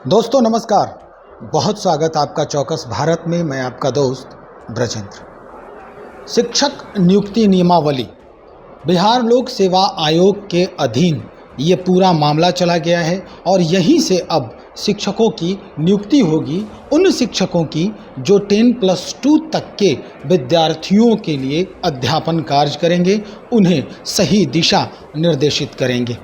दोस्तों नमस्कार, बहुत स्वागत आपका चौकस भारत में। मैं आपका दोस्त ब्रजेंद्र। शिक्षक नियुक्ति नियमावली बिहार लोक सेवा आयोग के अधीन ये पूरा मामला चला गया है और यहीं से अब शिक्षकों की नियुक्ति होगी, उन शिक्षकों की जो 10+2 तक के विद्यार्थियों के लिए अध्यापन कार्य करेंगे, उन्हें सही दिशा निर्देशित करेंगे।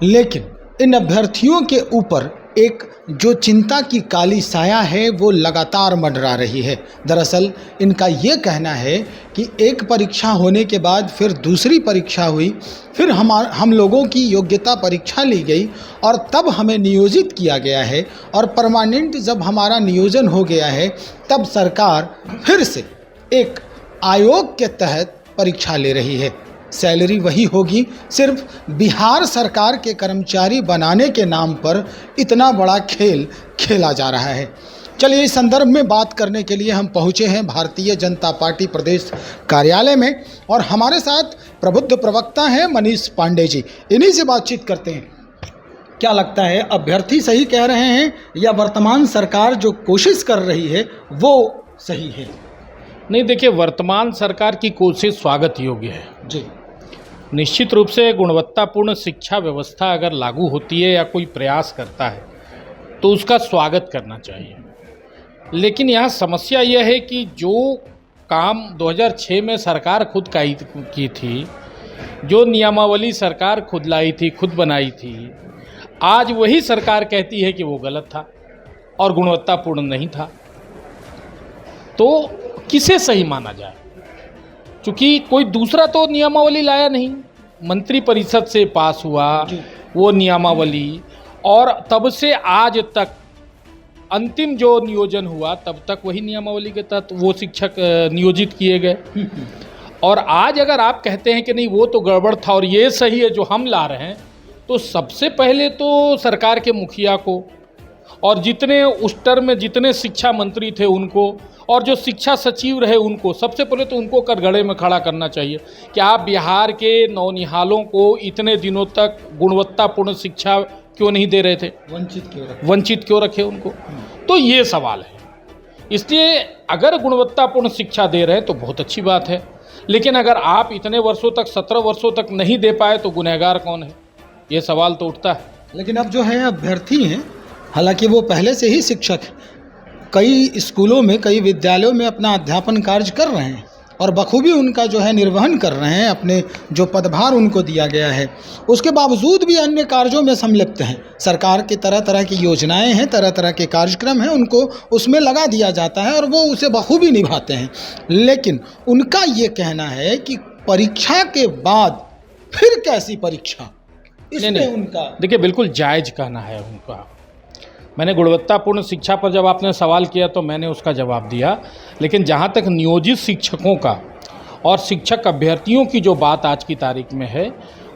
लेकिन इन अभ्यर्थियों के ऊपर एक जो चिंता की काली साया है वो लगातार मंडरा रही है। दरअसल इनका ये कहना है कि एक परीक्षा होने के बाद फिर दूसरी परीक्षा हुई, फिर हम लोगों की योग्यता परीक्षा ली गई और तब हमें नियोजित किया गया है, और परमानेंट जब हमारा नियोजन हो गया है तब सरकार फिर से एक आयोग के तहत परीक्षा ले रही है। सैलरी वही होगी, सिर्फ बिहार सरकार के कर्मचारी बनाने के नाम पर इतना बड़ा खेल खेला जा रहा है। चलिए, इस संदर्भ में बात करने के लिए हम पहुंचे हैं भारतीय जनता पार्टी प्रदेश कार्यालय में, और हमारे साथ प्रबुद्ध प्रवक्ता हैं मनीष पांडे जी। इन्हीं से बातचीत करते हैं। क्या लगता है, अभ्यर्थी सही कह रहे हैं या वर्तमान सरकार जो कोशिश कर रही है वो सही है? नहीं, देखिए, वर्तमान सरकार की कोशिश स्वागत योग्य है जी। निश्चित रूप से गुणवत्तापूर्ण शिक्षा व्यवस्था अगर लागू होती है या कोई प्रयास करता है तो उसका स्वागत करना चाहिए। लेकिन यहाँ समस्या यह है कि जो काम 2006 में सरकार खुद की थी, जो नियमावली सरकार खुद लाई थी, खुद बनाई थी, आज वही सरकार कहती है कि वो गलत था और गुणवत्तापूर्ण नहीं था। तो किसे सही माना जाए? क्योंकि कोई दूसरा तो नियमावली लाया नहीं, मंत्री परिषद से पास हुआ वो नियमावली, और तब से आज तक अंतिम जो नियोजन हुआ तब तक वही नियमावली के तहत वो शिक्षक नियोजित किए गए। और आज अगर आप कहते हैं कि नहीं वो तो गड़बड़ था और ये सही है जो हम ला रहे हैं, तो सबसे पहले तो सरकार के मुखिया को और जितने उस टर्म में जितने शिक्षा मंत्री थे उनको, और जो शिक्षा सचिव रहे उनको, सबसे पहले तो उनको कटघरे में खड़ा करना चाहिए कि आप बिहार के नौनिहालों को इतने दिनों तक गुणवत्तापूर्ण शिक्षा क्यों नहीं दे रहे थे, वंचित क्यों रखे उनको। तो ये सवाल है। इसलिए अगर गुणवत्तापूर्ण शिक्षा दे रहे हैं तो बहुत अच्छी बात है, लेकिन अगर आप इतने वर्षों तक 17 वर्षों तक नहीं दे पाए तो गुनहगार कौन है, ये सवाल तो उठता है। लेकिन अब जो है अभ्यर्थी हैं, हालांकि वो पहले से ही शिक्षक कई स्कूलों में, कई विद्यालयों में अपना अध्यापन कार्य कर रहे हैं और बखूबी उनका जो है निर्वहन कर रहे हैं, अपने जो पदभार उनको दिया गया है, उसके बावजूद भी अन्य कार्यों में संलिप्त हैं। सरकार की तरह तरह की योजनाएं हैं, तरह तरह के कार्यक्रम हैं, उनको उसमें लगा दिया जाता है और वो उसे बखूबी निभाते हैं। लेकिन उनका ये कहना है कि परीक्षा के बाद फिर कैसी परीक्षा, इसमें उनका देखिए बिल्कुल जायज़ कहना है उनका। मैंने गुणवत्तापूर्ण शिक्षा पर जब आपने सवाल किया तो मैंने उसका जवाब दिया, लेकिन जहाँ तक नियोजित शिक्षकों का और शिक्षक अभ्यर्थियों की जो बात आज की तारीख में है,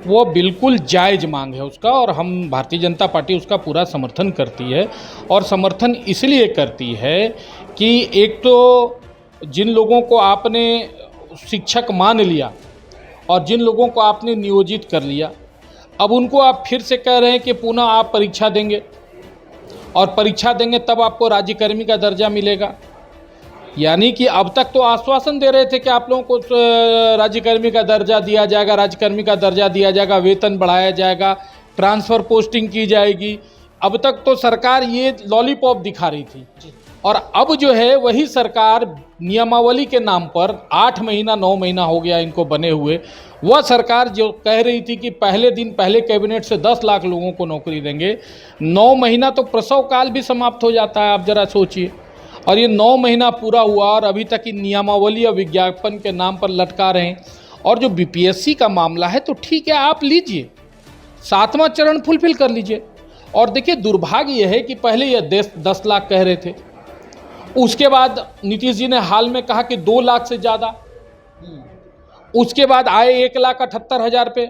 वो बिल्कुल जायज़ मांग है उसका, और हम भारतीय जनता पार्टी उसका पूरा समर्थन करती है। और समर्थन इसलिए करती है कि एक तो जिन लोगों को आपने शिक्षक मान लिया और जिन लोगों को आपने नियोजित कर लिया, अब उनको आप फिर से कह रहे हैं कि पुनः आप परीक्षा देंगे और परीक्षा देंगे तब आपको राज्यकर्मी का दर्जा मिलेगा। यानी कि अब तक तो आश्वासन दे रहे थे कि आप लोगों को राज्यकर्मी का दर्जा दिया जाएगा, राज्यकर्मी का दर्जा दिया जाएगा, वेतन बढ़ाया जाएगा, ट्रांसफ़र पोस्टिंग की जाएगी। अब तक तो सरकार ये लॉलीपॉप दिखा रही थी, और अब जो है वही सरकार नियमावली के नाम पर 8 महीना 9 महीना हो गया इनको बने हुए, वह सरकार जो कह रही थी कि पहले दिन पहले कैबिनेट से 10 लाख लोगों को नौकरी देंगे, 9 महीना तो प्रसव काल भी समाप्त हो जाता है, आप ज़रा सोचिए। और ये 9 महीना पूरा हुआ और अभी तक इन नियमावली और विज्ञापन के नाम पर लटका रहे हैं। और जो बीपीएससी का मामला है तो ठीक है, आप लीजिए, 7वां चरण फुलफिल कर लीजिए। और देखिए, दुर्भाग्य यह है कि पहले ये 10 लाख कह रहे थे, उसके बाद नीतीश जी ने हाल में कहा कि 2 लाख से ज़्यादा, उसके बाद आए 1,78,000 पे,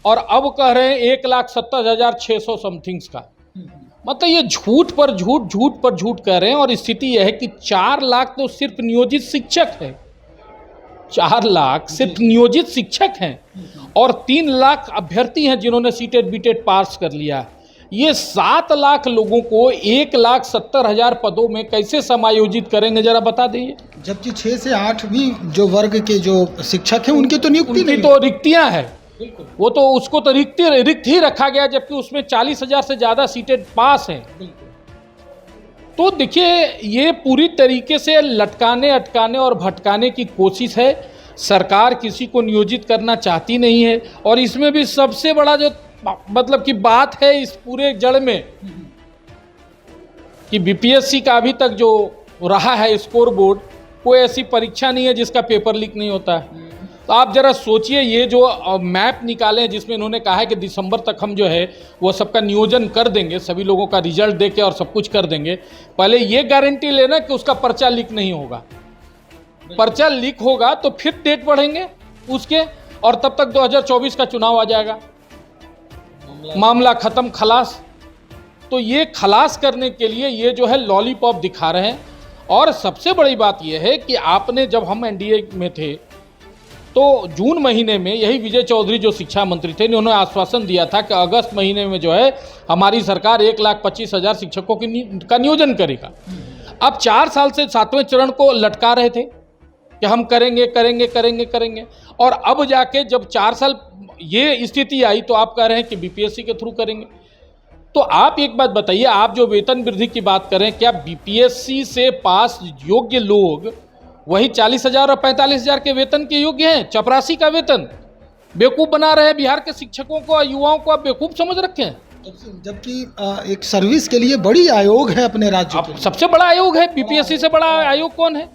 और अब कह रहे हैं 1,70,600 समथिंग्स का। मतलब ये झूठ पर झूठ, झूठ पर झूठ कह रहे हैं। और स्थिति यह है कि 4 लाख तो सिर्फ नियोजित शिक्षक है, 4 लाख सिर्फ नियोजित शिक्षक हैं, और 3 लाख अभ्यर्थी हैं जिन्होंने सीटेट बीटेट पास कर लिया। ये 7 लाख लोगों को 1,70,000 पदों में कैसे समायोजित करेंगे, जरा बता दीजिए। जबकि 6 से 8 भी जो वर्ग के जो शिक्षक हैं उनकी तो नियुक्ति उनकी नहीं तो रिक्तियां हैं, वो तो उसको तो रिक्त ही रखा गया, जबकि उसमें 40,000 से ज़्यादा सीटें पास हैं। तो देखिए, ये पूरी तरीके से लटकाने अटकाने और भटकाने की कोशिश है। सरकार किसी को नियोजित करना चाहती नहीं है, और इसमें भी सबसे बड़ा जो मतलब की बात है इस पूरे जड़ में कि बीपीएससी का अभी तक जो रहा है स्कोर बोर्ड, कोई ऐसी परीक्षा नहीं है जिसका पेपर लीक नहीं होता है। तो आप जरा सोचिए, ये जो मैप निकाले हैं जिसमें इन्होंने कहा है कि दिसंबर तक हम जो है वो सबका नियोजन कर देंगे, सभी लोगों का रिजल्ट देके और सब कुछ कर देंगे। पहले ये गारंटी लेना कि उसका पर्चा लीक नहीं होगा। पर्चा लीक होगा तो फिर डेट बढ़ेंगे उसके, और तब तक 2024 का चुनाव आ जाएगा, मामला खत्म, खलास। तो ये खलास करने के लिए ये जो है लॉलीपॉप दिखा रहे हैं। और सबसे बड़ी बात यह है कि आपने, जब हम एनडीए में थे तो जून महीने में यही विजय चौधरी जो शिक्षा मंत्री थे, इन्होंने आश्वासन दिया था कि अगस्त महीने में जो है हमारी सरकार 1,25,000 शिक्षकों का नियोजन करेगा। अब 4 साल से 7वें चरण को लटका रहे थे कि हम करेंगे करेंगे करेंगे करेंगे, और अब जाके जब 4 साल ये स्थिति आई तो आप कह रहे हैं कि बीपीएससी के थ्रू करेंगे। तो आप एक बात बताइए, आप जो वेतन वृद्धि की बात करें, क्या बीपीएससी से पास योग्य लोग वही 40,000 और 45,000 के वेतन के योग्य हैं? चपरासी का वेतन बेवकूफ़ बना रहे हैं बिहार के शिक्षकों को और युवाओं को, आप बेवकूफ़ समझ रखे हैं। जबकि एक सर्विस के लिए बड़ी आयोग है अपने राज्य के। सबसे बड़ा आयोग है, बीपीएससी से बड़ा आयोग कौन है?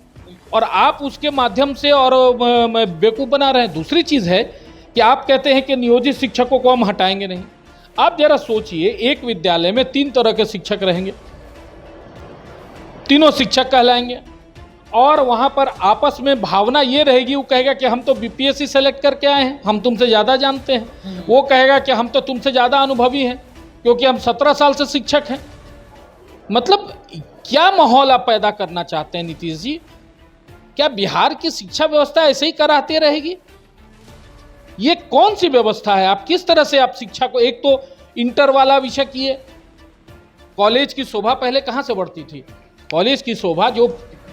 और आप उसके माध्यम से और बेवकूफ़ बना रहे हैं। दूसरी चीज़ है कि आप कहते हैं कि नियोजित शिक्षकों को हम हटाएंगे नहीं। आप जरा सोचिए, एक विद्यालय में 3 तरह के शिक्षक रहेंगे, तीनों शिक्षक कहलाएंगे, और वहाँ पर आपस में भावना ये रहेगी, वो कहेगा कि हम तो बीपीएससी सेलेक्ट करके आए हैं, हम तुमसे ज़्यादा जानते हैं। वो कहेगा कि हम तो तुमसे ज़्यादा अनुभवी हैं क्योंकि हम 17 साल से शिक्षक हैं। मतलब क्या माहौल आप पैदा करना चाहते हैं नीतीश जी? क्या बिहार की शिक्षा व्यवस्था ऐसे ही कराती रहेगी? ये कौन सी व्यवस्था है? आप किस तरह से आप शिक्षा को, एक तो इंटर वाला विषय किए, कॉलेज की शोभा पहले कहाँ से बढ़ती थी? कॉलेज की शोभा, जो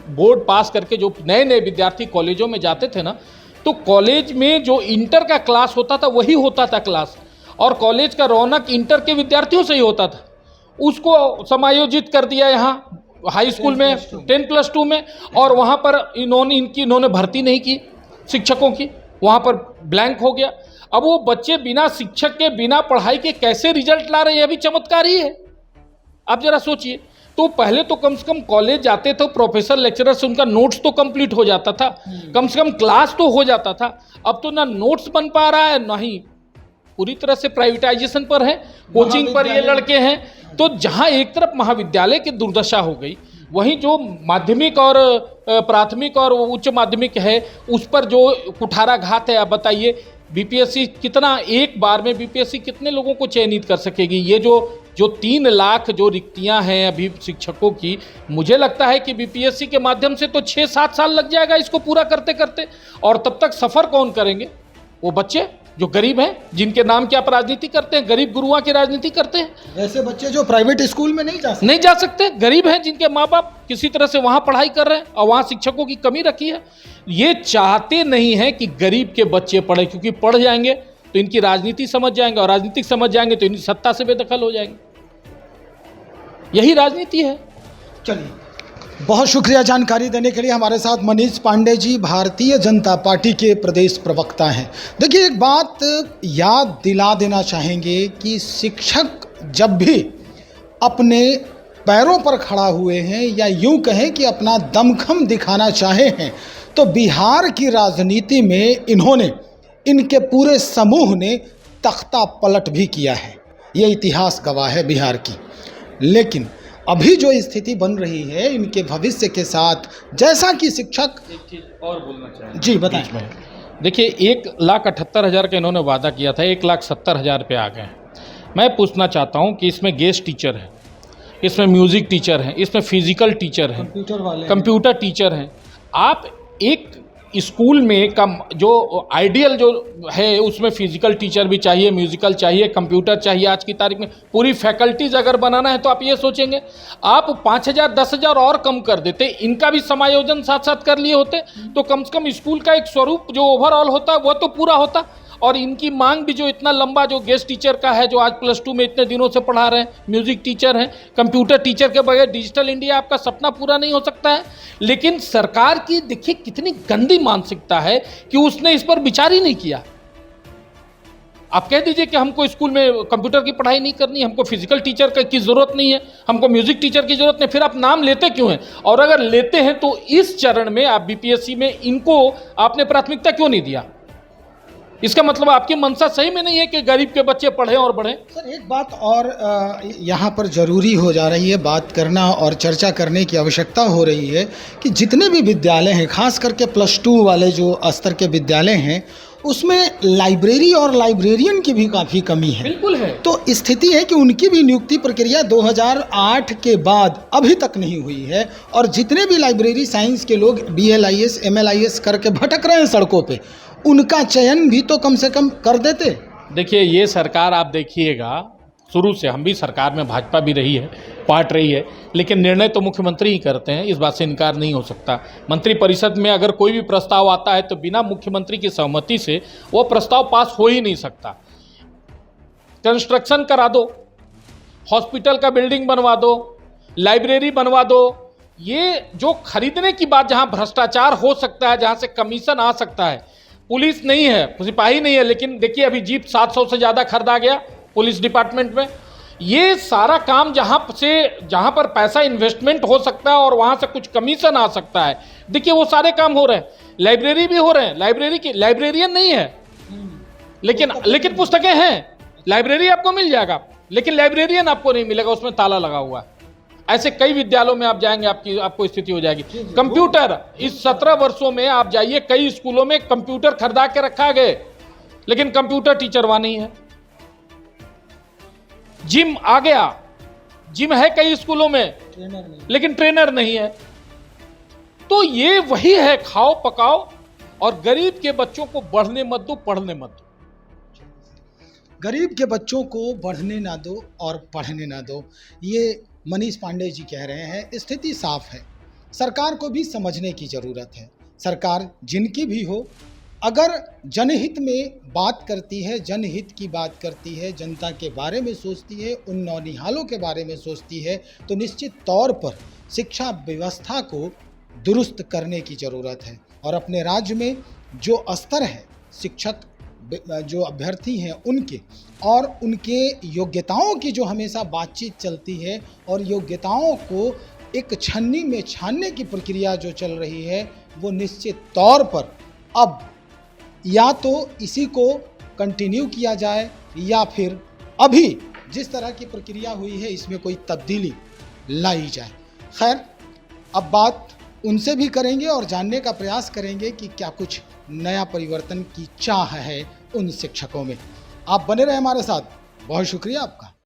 बोर्ड पास करके जो नए नए विद्यार्थी कॉलेजों में जाते थे ना, तो कॉलेज में जो इंटर का क्लास होता था वही होता था क्लास, और कॉलेज का रौनक इंटर के विद्यार्थियों से ही होता था। उसको समायोजित कर दिया यहाँ हाई स्कूल में 10+2 में, और वहाँ पर इन्होंने भर्ती नहीं की शिक्षकों की, वहाँ पर ब्लैंक हो गया। अब वो बच्चे बिना शिक्षक के, बिना पढ़ाई के कैसे रिजल्ट ला रहे हैं? यह भी चमत्कार ही है। आप जरा सोचिए, तो पहले तो कम से कम कॉलेज जाते थे प्रोफेसर लेक्चरर से उनका नोट्स तो कंप्लीट हो जाता था, कम से कम क्लास तो हो जाता था। अब तो ना नोट्स बन पा रहा है, ना ही पूरी तरह से प्राइवेटाइजेशन पर है, कोचिंग पर ये लड़के हैं। तो जहाँ एक तरफ महाविद्यालय की दुर्दशा हो गई, वहीं जो माध्यमिक और प्राथमिक और उच्च माध्यमिक है उस पर जो कुठाराघात है। आप बताइए, बीपीएससी कितना, एक बार में बीपीएससी कितने लोगों को चयनित कर सकेगी? ये जो 3 लाख जो रिक्तियां हैं अभी शिक्षकों की, मुझे लगता है कि बीपीएससी के माध्यम से तो 6-7 साल लग जाएगा इसको पूरा करते करते। और तब तक सफ़र कौन करेंगे? वो बच्चे जो गरीब हैं, जिनके नाम की आप राजनीति करते हैं, गरीब गुरुआ की राजनीति करते हैं। वैसे बच्चे जो प्राइवेट स्कूल में नहीं जा सकते, गरीब हैं, जिनके माँ बाप किसी तरह से वहाँ पढ़ाई कर रहे हैं और वहाँ शिक्षकों की कमी रखी है। ये चाहते नहीं हैं कि गरीब के बच्चे पढ़े, क्योंकि पढ़ जाएंगे तो इनकी राजनीति समझ जाएंगे, और राजनीतिक समझ जाएंगे तो इनकी सत्ता से बेदखल हो जाएंगे। यही राजनीति है। चलिए, बहुत शुक्रिया जानकारी देने के लिए। हमारे साथ मनीष पांडे जी, भारतीय जनता पार्टी के प्रदेश प्रवक्ता हैं। देखिए, एक बात याद दिला देना चाहेंगे कि शिक्षक जब भी अपने पैरों पर खड़ा हुए हैं, या यूं कहें कि अपना दमखम दिखाना चाहे हैं, तो बिहार की राजनीति में इन्होंने, इनके पूरे समूह ने तख्ता पलट भी किया है। ये इतिहास गवाह है बिहार की। लेकिन अभी जो स्थिति बन रही है इनके भविष्य के साथ, जैसा कि शिक्षक, एक चीज़ और बोलना चाहेंगे जी, बताएं। देखिए, 1,78,000 का इन्होंने वादा किया था, 1,70,000 पे आ गए। मैं पूछना चाहता हूँ कि इसमें गेस्ट टीचर है, इसमें म्यूज़िक टीचर हैं, इसमें फिजिकल टीचर हैं, कंप्यूटर टीचर हैं। आप एक स्कूल में कम जो आइडियल जो है उसमें फिजिकल टीचर भी चाहिए, म्यूजिकल चाहिए, कंप्यूटर चाहिए। आज की तारीख में पूरी फैकल्टीज अगर बनाना है तो आप ये सोचेंगे आप 5,000 10,000 और कम कर देते, इनका भी समायोजन साथ साथ कर लिए होते तो कम से कम स्कूल का एक स्वरूप जो ओवरऑल होता वो तो पूरा होता। और इनकी मांग भी जो इतना लंबा जो गेस्ट टीचर का है, जो आज +2 में इतने दिनों से पढ़ा रहे हैं, म्यूजिक टीचर हैं, कंप्यूटर टीचर के बगैर डिजिटल इंडिया आपका सपना पूरा नहीं हो सकता है। लेकिन सरकार की देखिए कितनी गंदी मानसिकता है कि उसने इस पर विचार ही नहीं किया। आप कह दीजिए कि हमको स्कूल में कंप्यूटर की पढ़ाई नहीं करनी, हमको फिजिकल टीचर की जरूरत नहीं है, हमको म्यूजिक टीचर की जरूरत नहीं, फिर आप नाम लेते क्यों हैं? और अगर लेते हैं तो इस चरण में आप बीपीएससी में इनको आपने प्राथमिकता क्यों नहीं दिया? इसका मतलब आपकी मंशा सही में नहीं है कि गरीब के बच्चे पढ़ें और बढ़ें। सर एक बात और यहाँ पर ज़रूरी हो जा रही है बात करना और चर्चा करने की आवश्यकता हो रही है कि जितने भी विद्यालय हैं, खास करके +2 वाले जो स्तर के विद्यालय हैं, उसमें लाइब्रेरी और लाइब्रेरियन की भी काफ़ी कमी है। बिल्कुल है। तो स्थिति है कि उनकी भी नियुक्ति प्रक्रिया 2008 के बाद अभी तक नहीं हुई है और जितने भी लाइब्रेरी साइंस के लोग BLIS MLIS करके भटक रहे हैं सड़कों पे, उनका चयन भी तो कम से कम कर देते। देखिए ये सरकार आप देखिएगा, शुरू से हम भी सरकार में भाजपा भी रही है, पार्ट रही है, लेकिन निर्णय तो मुख्यमंत्री ही करते हैं, इस बात से इनकार नहीं हो सकता। मंत्रिपरिषद में अगर कोई भी प्रस्ताव आता है तो बिना मुख्यमंत्री की सहमति से वो प्रस्ताव पास हो ही नहीं सकता। कंस्ट्रक्शन करा दो, हॉस्पिटल का बिल्डिंग बनवा दो, लाइब्रेरी बनवा दो, ये जो खरीदने की बात, जहां भ्रष्टाचार हो सकता है, जहां से कमीशन आ सकता है, पुलिस नहीं है, सिपाही नहीं है, लेकिन देखिए अभी जीप 700 से ज़्यादा खरीदा गया पुलिस डिपार्टमेंट में। ये सारा काम जहां पर पैसा इन्वेस्टमेंट हो सकता है और वहां से कुछ कमीशन आ सकता है, देखिए वो सारे काम हो रहे हैं। लाइब्रेरी भी हो रहे हैं, लाइब्रेरी की लाइब्रेरियन नहीं है, लेकिन पुस्तकें हैं, लाइब्रेरी आपको मिल जाएगा, लेकिन लाइब्रेरियन आपको नहीं मिलेगा, उसमें ताला लगा हुआ है। ऐसे कई विद्यालयों में आप जाएंगे, आपको स्थिति हो जाएगी। कंप्यूटर इस 17 वर्षों में आप जाइए, कई स्कूलों में कंप्यूटर खरीदा के रखा गए, लेकिन कंप्यूटर टीचर वहां नहीं है। जिम आ गया, जिम है कई स्कूलों में, लेकिन ट्रेनर नहीं है। तो ये वही है, खाओ पकाओ और गरीब के बच्चों को बढ़ने मत दो, पढ़ने मत दो। गरीब के बच्चों को बढ़ने ना दो और पढ़ने ना दो, ये मनीष पांडे जी कह रहे हैं। स्थिति साफ है, सरकार को भी समझने की ज़रूरत है। सरकार जिनकी भी हो, अगर जनहित में बात करती है, जनहित की बात करती है, जनता के बारे में सोचती है, उन नौनिहालों के बारे में सोचती है, तो निश्चित तौर पर शिक्षा व्यवस्था को दुरुस्त करने की ज़रूरत है। और अपने राज्य में जो स्तर है, शिक्षक जो अभ्यर्थी हैं उनके और उनके योग्यताओं की जो हमेशा बातचीत चलती है और योग्यताओं को एक छन्नी में छानने की प्रक्रिया जो चल रही है, वो निश्चित तौर पर अब या तो इसी को कंटिन्यू किया जाए या फिर अभी जिस तरह की प्रक्रिया हुई है इसमें कोई तब्दीली लाई जाए। खैर, अब बात उनसे भी करेंगे और जानने का प्रयास करेंगे कि क्या कुछ नया परिवर्तन की चाह है उन शिक्षकों में। आप बने रहे हमारे साथ, बहुत शुक्रिया आपका।